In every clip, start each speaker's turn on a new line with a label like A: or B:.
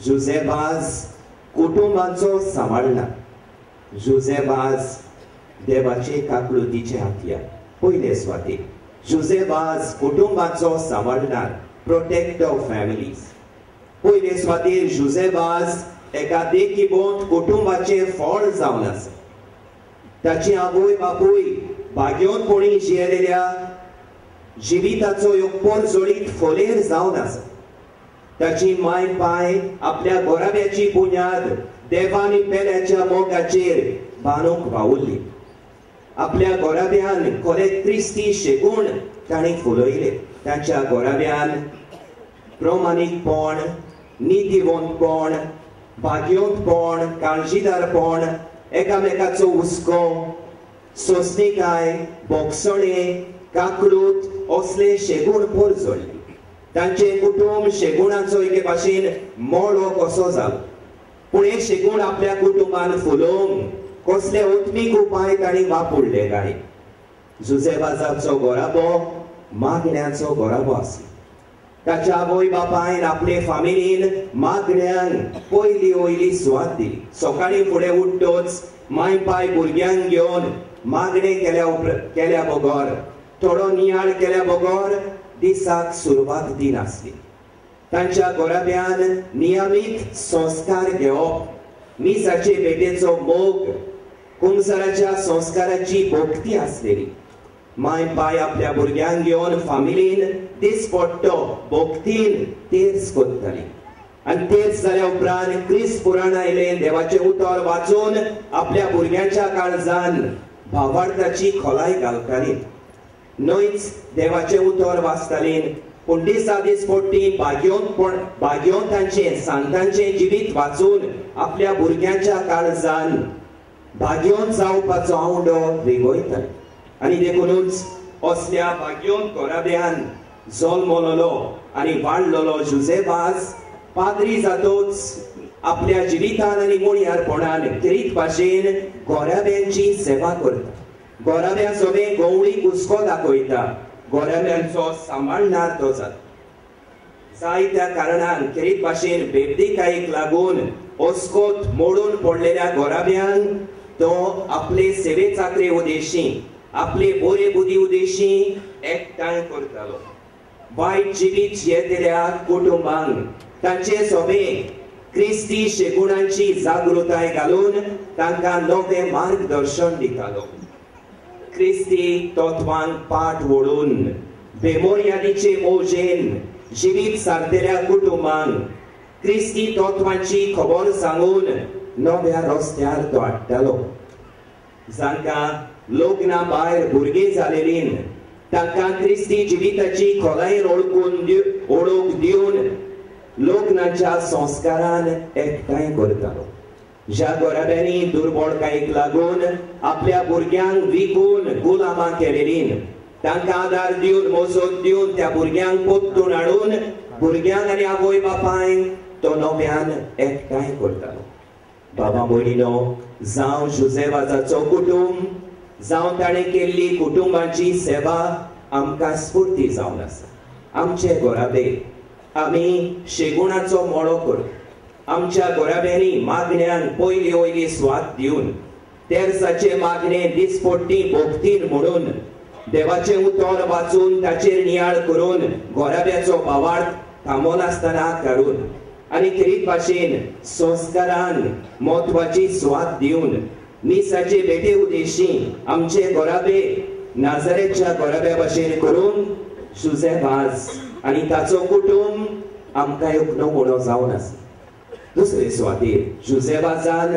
A: जुझेबाज कुटुंबाचो सांबाळणार. जुझेबाज देवाचे काकलुतीचे हातयार. पयले स्वातेर जुझेबाज कुटुंबाचो सांबाळणार, प्रोटेक्टर ऑफ फॅमिलीज. पयले स्वातेर जुझेबाज एका देखीबोंत कुटुंबाचे फळ जावन आसा. ताची आवय बापूय भाग्योतपणी जियेलेल्या जिविताचो एक पोरजोळीत फोलेर जावन आसा. ताची माय पाय आपल्या गोराब्याची बुन्याद देवानी पेल्याच्या मोगाचेर बांदूंक वावुरली. आपल्या गोराब्यान खोले क्रिस्ती शेगूण ताणी फुलयले. ताच्या गोराब्यान प्रमाणीकपण, नितीवंतपण, भाग्योतपण, काळजीदारपण, एकामेकाचो हुस्को, सोंसणीकाय, बोगसणे, काकलूत असले शेगूण पोरजोळले. तांचे कुटुंब शेगुणाचो एके भाशेन मोळो कसो जालो. पूण हे शेगूण आपल्या कुटुंबान फुलोवंक कसले ओत्मीक उपाय ताणी वापरले काय? जुझेबाजाचो गोराबो मागण्याचो गोराबो आसलो. ताच्या आवय बापायन आपले फामिलीन मागण्यांक पयली वयली सुवात दिली. सकाळी फुडें उठ्ठोच माय पाय भुरग्यांक घेवन मागणे केल्या बगर, थोडो नियाळ केल्या बगर दिसाक सुरवात दिनासली. तांच्या गोराब्यान नियमीत संस्कार घेवप, मिसाचे भेटेचो मोग, कुंसराच्या संस्काराची भोगती आसलेली. माय पाय आपल्या भुरग्यांक घेवन फामिलीन दिसपट्टो भोगतीन तेर्स कोत्ताली. आनी तेर्स जाल्या उपरांत क्रिस्त पुराण आयलें देवाचें उतर वाचून आपल्या भुरग्यांच्या काळजान भावार्थाची खोलाय घालताली. न्हयच देवाचें उतर वाचताली, पूण दिसा दिसपट्टी भाग्योतांचें सांतांचें जिवीत वाचून आपल्या भुरग्यांच्या काळजान भाग्योत जावपाचो आवडो रिगोयताली. आनी देखूनच असल्या भाग्योत गोराब्यान जल्मलोलो आनी वाडलोलो जुझेबाज पाद्री जातोच आपल्या जिवितान आनी मुळयारपणान करीत भाशेन गोराब्यांची सेवा करता. गोराब्या सोबे गवळीक हुस्को दाखयता. गोराब्यांचो सांबाळणार तो जाता. जायत्या कारणान करीत भाशेन बेबदीकायेक लागून ओस्कोत मोडून पडलेल्या गोराब्यांक तो आपले सेवे चाकरे उद्देशी, आपले बोरे बुदी उद्देशी एकठांय करतालो. वायट जिवीत जियेतेल्या कुटुंबांक तांचे सोबे क्रिस्ती शेगुणांची जागृताय घालून तांकां नवे मार्गदर्शन दितालो. क्रिस्ती तत्वांक पाठ वळून बेमोर्यादीचे मोजेन जिवीत सारतेल्या कुटुंबांक क्रिस्ती तत्वांची खबर सांगून नव्या रस्त्यार तो हाडटालो. जांकां लग्ना भायर भुरगीं जालेलीं तांकां क्रिस्ती जिविताची खोलायेन ओळख दिवन लग्नाच्या संस्कारान एकठांय करतालो. ज्या गोराब्यांनी दुर्बळकायेक लागून आपल्या भुरग्यांक विकून गुलामां केलेलीं तांकां आदार दिवन मोजत दिवन त्या भुरग्यांक पोत्तून हाडून भुरग्यांक आनी आवय बापायक तो नव्यान एकठांय करतालो. बाबा भयणीनो, जावं जुझेबाजाचो कुटुंब, जावं ताणें केल्ली कुटुंबाची सेवा आमकां स्फूर्ती जावन आसा. आमचे गोराबे आमी शेगुणाचो मोळो करूं. आमच्या गोराब्यांनी मागण्यांक पयली वयली स्वात दिवन तेर्साचे मागणे दिसपट्टी भोगतीन म्हणून देवाचें उतर वाचून ताचेर नियाळ करून गोराब्याचो भावार्थ थांबोनासतना काडून आनी करीत भाशेन संस्कारान म्हत्वाची स्वात दिवन मिसाचे भेटे उद्देशी आमचे गोराबे नाझारेतच्या गोराब्या भाशेन करून जुझेबाज आनी ताचो कुटुंब आमकां एक नमुनो जावन आसा. दुसरे सुवातेर जुझेबाजान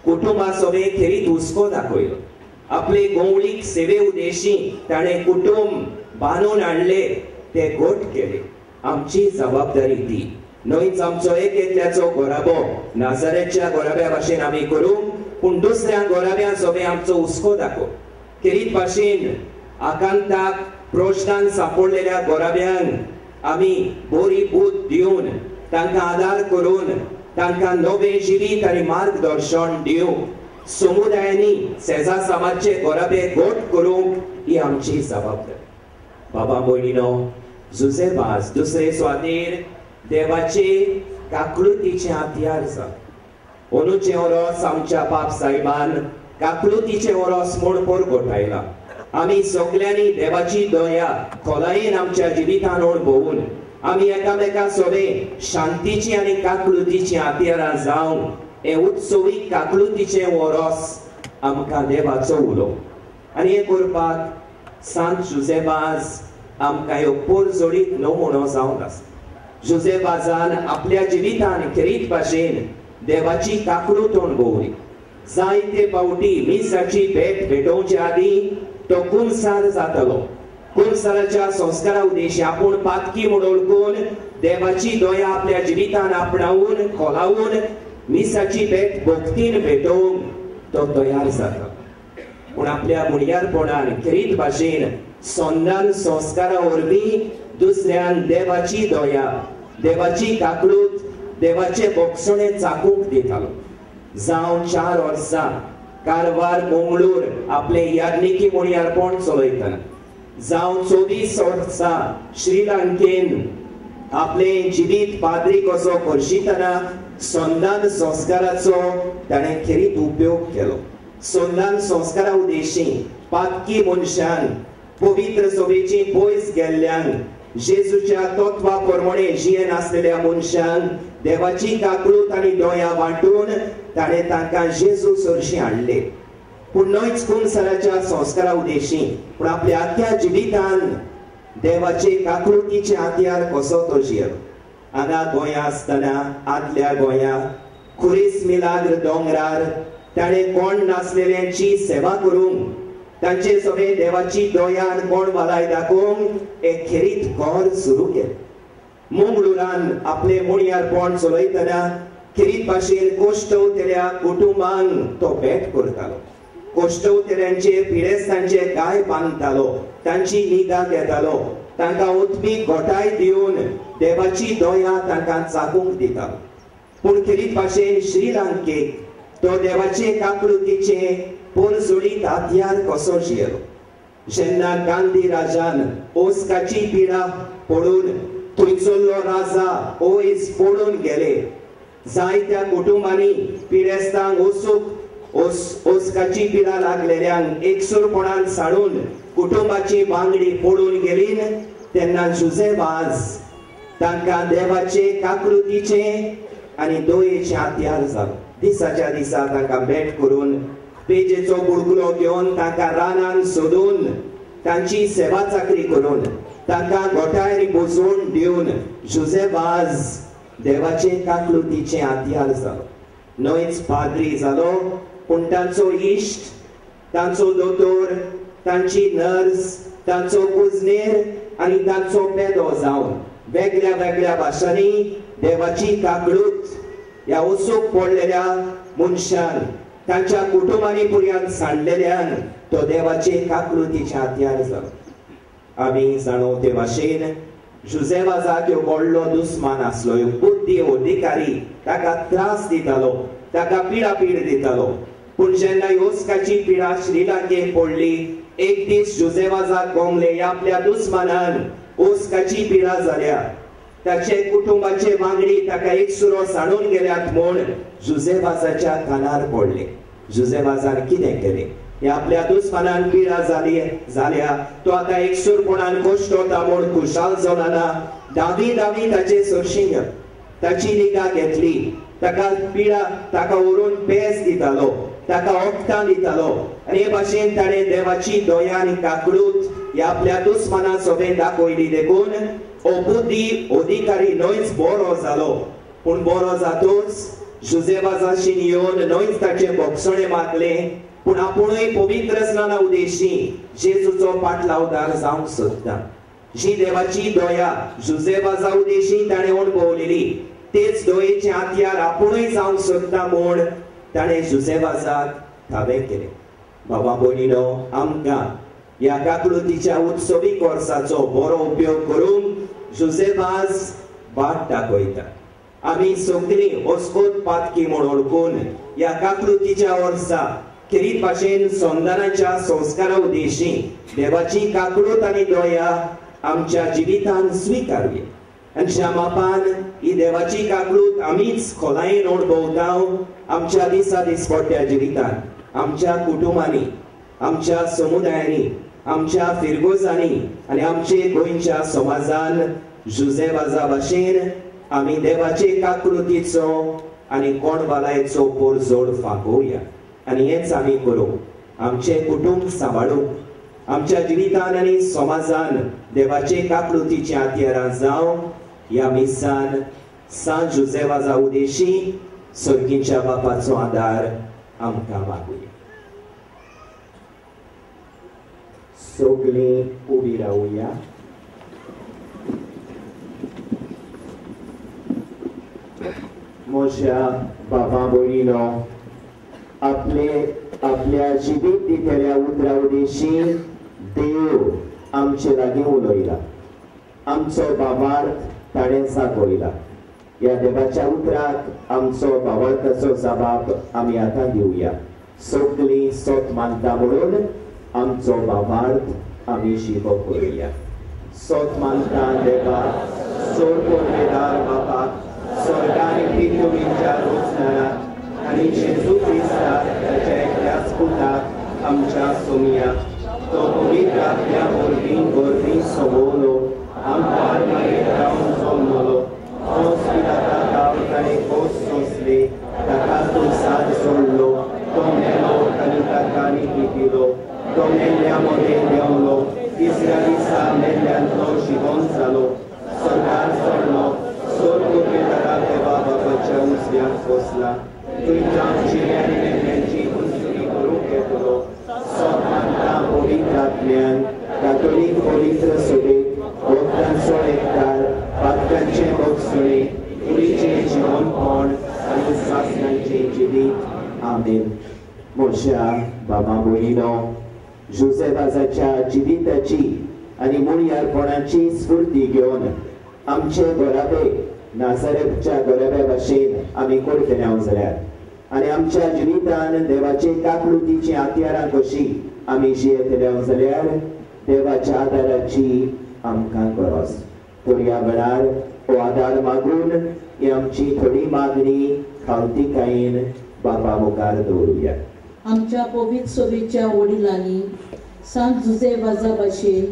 A: कुटुंबा सोबे खेरीत हुस्को दाखयलो. आपले गवळीक सेवे उद्देशी ताणें कुटुंब बांदून हाडले, ते घोट केले. आमची जबाबदारी ती. न्हयच आमचो एक एकल्याचो गोराबो नाझारेतच्या गोराब्या भाशेन आमी करूं, पूण दुसऱ्या गोराब्या सोबे आमचो हुस्को दाखोव. करीत भाशेन आकांताक प्रश्नान सांपडलेल्या गोराब्यांक आमी बरी बूद दिवन तांकां आदार करून तांकां नवें जिवीत आनी मार्गदर्शन दिवंक समुदायांनी सेजा समाजचे गोराबे घोट करूंक ही आमची जबाबदारी. बाबा भयणीनो, जुझेबाज दुसरे सुवातेर देवाचे काकलुतीचे हातयार आसा. अंदूचे ओरोस आमच्या बाप साहेबान काकलुतीचे ओरोस म्हूण परगटायला. आमी सगळ्यांनी देवाची दया खोलायेन आमच्या जिवितान अणभवून आमी एकामेका सोबे शांतीची आनी काकलुतीची हातयारां जावं हे उत्सवी काकलुतीचे ओरोस आमकां देवाचो उलो. आनी हे करपाक सांत जुजेबाज आमकां ह्यो पोरजोडीत नमुनो जावन आसा. जुजेबाजान आपल्या जिवितान खेरीत भाशेन देवाची काकलूत अणभवली. जायते फावटी मिसाची भेट भेटोवचे आदीं तो कुंसार जातालो. कुंसाराच्या संस्कारा उदेशी आपूण पातकी म्हूण ओळखून देवाची दया आपल्या जिवितान आपणावून खोलावून मिसाची भेट भक्तीन भेटोवंक तो तयार जाता. पूण आपल्या मुणयारपणान खेरीत भाशेन सोंदान संस्कारा वरवीं दुसऱ्यान देवाची दया देवाची काकलूत देवाचे बोगसणे चाकूंक दितालो. जावं 4 वर्सां कारवार मंगळूर आपले याज्ञिकी मुणयारपण चलयतना, जावं 24 वर्सां श्रीलंकेन आपले जिवीत पाद्री कसो करशितना सोंदान संस्काराचो ताणें खेरीत उपयोग केलो. सोंदान संस्कारा उदेशी पातकी मनशान पवित्र सभेची पयस गेल्ल्यांक जेजूच्या तत्वा प्रमाणे जियेन आसलेल्या मनशांक देवाची काकलूत आनी दया वांटून ताणें तांकां जेजू सरशी हाडले. पूण न्हयच कुंसाराच्या संस्कारा उदेशी पूण आपल्या आख्या जिवितान देवाचे काकलुतीचे हातयार कसो तो जियेलो. हांगा गोंया आसतना आदल्या गोंया खुरीस मिलाग्र दोंगरार ताणें कोण नासलेल्यांची सेवा करूंक तांचे सगळे देवाची दया आनी कोण भलाय दाखोवंक एक खेरीत घर सुरू केलें. मंगळुरान आपले मुणयारपण चलयतना खेरीत भाशेन कोश्टवतेल्या कुटुंबांक तो भेट करतालो. कोश्टवतेल्यांचे पिडेस्तांचे गाय बांदतालो, तांची निगा घेतालो, तांकां उत्मीक घोटाय दिवन देवाची दया तांकां चाकूंक दितालो. पूण खेरीत भाशेन श्रीलंकेक तो देवाचे काकलुतीचे पोरजोडीत हातयार कसो जियेलो. जेन्ना गांधी राजान ओस्काची पिडा पडून थंयचो राजा ओयस पडून गेले, जायत्या कुटुंबांनी पिडेस्तांक ओस्काची पिडा लागलेल्यांक एकसुरपणान साडून कुटुंबाची बांगडी पडून गेली. तेन्ना जुजेबाज तांकां देवाचे काकलुतीचे आनी दयेचे हातयार जालो. दिसाच्या दिसा तांकां भेट करून पेजेचो बुडकुलो घेवन तांकां रानान सोदून तांची सेवा चाकरी करून तांकां घोटाय बुजवण दिवन जुजेबाज देवाचे काकलुतीचे हातयार जालो. न्हयच पाद्री जालो पूण तांचो इश्ट, तांचो दोतोर, तांची नर्स, तांचो कुजनेर आनी तांचो पेदो जावन वेगळ्या वेगळ्या भाशांनी देवाची काकलूत ह्या ओसूक पडलेल्या मनशान तांच्या कुटुंबांनी पुर्यान सांडलेल्यान तो देवाचे काकलुतीचे हातयार जालो. आमी जाणो ते भाशेन जुजेबाजाक ह्यो व्हडलो दुस्मान आसलो. ह्यो बुद्धी अधिकारी ताका त्रास दितालो, ताका पिडापीड दितालो. पूण जेन्ना ओस्काची पिडा श्रीलंकेक पडली, एक दीस जुजेबाजाक गोमले आपल्या दुस्मानान ओस्काची पिडा जाल्या. ताचे कुटुंबाचे वांगडी ताका एकसुरो सांडून गेल्यात म्हूण जुजेबाजाच्या कानार पडले. जुजेबाजान कितें केलें? हे आपल्या दुस्मानान पिडा जाल्या तो आतां एकसुरपणान कोश्टवता म्हूण खुशाल जावना. दावी ताचे सरशी ताची निगा घेतली. ताका पिडा ताका व्हरून पेज दितालो, ताका ओखदां दितालो आनी हे भाशेन ताणें देवाची दया आनी काकलूत ह्या आपल्या दुस्माना सोबे दाखयली. देखून हो बुद्धी अधिकारी न्हयच बरो जालो पूण बरो जातूच जुजेबाजाशीन येवन न्हयच ताचे बोगसणे मागले पूण आपुणूय पवित्र स्नाना उदेशी जेजूचो पाटलावदार जावंक सोदता. जी देवाची दया जुजेबाजा उदेशी ताणें अणभवलेली तेच दयेचे हातयार आपुणूय जावंक सोदता म्हूण ताणें जुजेबाजाक ताबे केलें. बाबा भयणीनो, आमकां ह्या काकलुतीच्या उत्सवीक वर्साचो बरो उपयोग करून जुजेबाज वाट दाखयता. आमी सगळीं ओस्कोत पातकी म्हूण ओळखून ह्या काकलुतीच्या वर्सा खेरीत भाशेन सोंदानाच्या संस्कारा उदेशी देवाची काकलूत आनी दया आमच्या जिवितान स्विकारुया. आनी ज्या मापान ही देवाची काकलूत आमीच खोलायेन अणभवताव आमच्या दिसा दिसपट्ट्या जिवितांत, आमच्या कुटुंबांनी, आमच्या समुदायांनी, आमच्या फिरगोजांनी आनी आमचे गोंयच्या समाजान जुजेबाजा भाशेन आमी देवाचे काकलुतीचो आनी कोणबालायचो पोरजोड फांकोवया आनी हेच आमी करूं. आमचे कुटुंब सांबाळूंक, आमच्या जिवितान आनी समाजान देवाचे काकलुतीचे हातयारां जावं ह्या मिसान सांत जुजेबाजा उदेशी सर्गीच्या बापाचो आदार आमकां मागुया. सगळीं उबी रावुया. म्हज्या बाबा भयणीनो, आपल्या जिवीत दितल्या उतरा उदेशी देव आमचे लागीं उलयला. आमचो बाबार्थ ताणें सागोयला. ह्या देवाच्या उतराक आमचो बाबार्थाचो जबाब आमी आतां दिवया. सगळीं सोत मानता म्हणून आमचो बाबार्थ आमी शिगो करुया. सोत मानता देवा, सोर पोरवेदार बापाक, स्वर्गांनी पृथ्वीच्या रोजनारात आनी जेजू क्रिस्ताक ताच्या एकल्याच पुताक आमच्या सोमिया तो पवित्र आत्म्या वरवीं सोबवलो, आमकां मागीर रावन जल्मलो, तो पिलाता गांव ताणें कोस सोंसले, ताका तुळसाद सोडलो, तो मेलो आनी ताका न्हिदिलो, तो मेल्ल्या मदें देंवलो, तिसऱ्या दिसा मेल्ल्यान तो जिवंत जालो, स्वर्गार चडलो, सोर पोरवेदारा देवा बापाच्या उजव्याक बसला, थंय जिल्यांनी मेल्ल्यांची उंचुरी करूंक येतलो. सोत मानता पवित्र आत्म्यान, कातोलीक पवित्र सभेक, भक्तांचो एकठार, पातकांचे भोगसणे, कुडीचें जिवनपण आनी सासणांचें जिवीत. आमेन. म्हज्या बाबा भयणीनो, जुजेबाजाच्या जिविताची आनी मुळयारपणाची स्फूर्ती घेवन आमचे गोराबे नाझारेथच्या गोराब्या भाशेन आमी करतले जाल्यार आनी आमच्या जिवितान देवाचे काकलुतीची हातयारां कशी आमी जियेतले जाल्यार देवाच्या आदाराची आमकां गरज. तर ह्या वेळार हो आदार मागून ही आमची थोडी मागणी खावतीकायेन बापा मुखार दवरुया.
B: आमच्या पवित्र सभेच्या वडिलांनी सांत जुजेबाजा भाशेन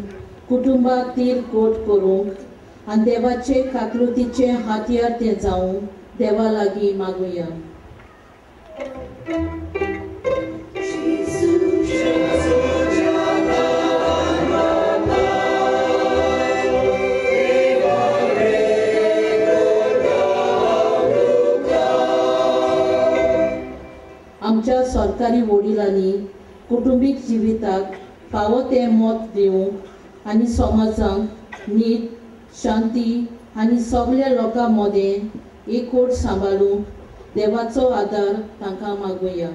B: कुटुंबाक तीर गोट करूंक आनी देवाचे काकलुतीचे हातयार ते जावंक देवा लागीं मागुया. आमच्या सरकारी वडिलांनी कुटुंबीक जिविताक फावो तें मत दिवंक आनी समाजांक नीत, शांती आनी सगळ्या लोकां मदें एकवट सांबाळूंक देवाचो आदार तांकां मागुया.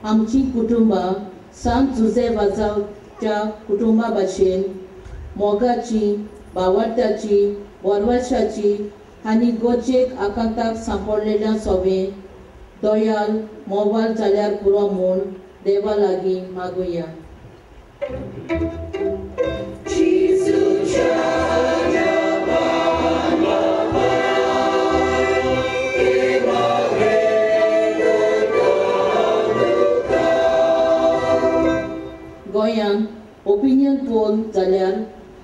B: आमची कुटुंबां सांत जुजेबाजाच्या कुटुंबा भाशेन मोगाची, भावार्थाची, वरवशाची आनी गरजेक आकांताक सांपडलेल्या सोबे दयाल मोवाल जाल्यार पुरो म्हूण देवा लागीं मागुया. गोंयांत ओपिनियन पोल जाल्यार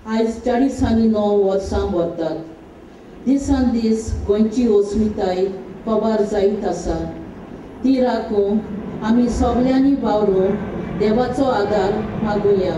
B: आयज 49 वर्सां भरतात. दिसान दीस गोंयची अस्मिताय खबर जायत आसा. ती राखूंक आमी सगळ्यांनी वावरून देवाचो आदार मागुया.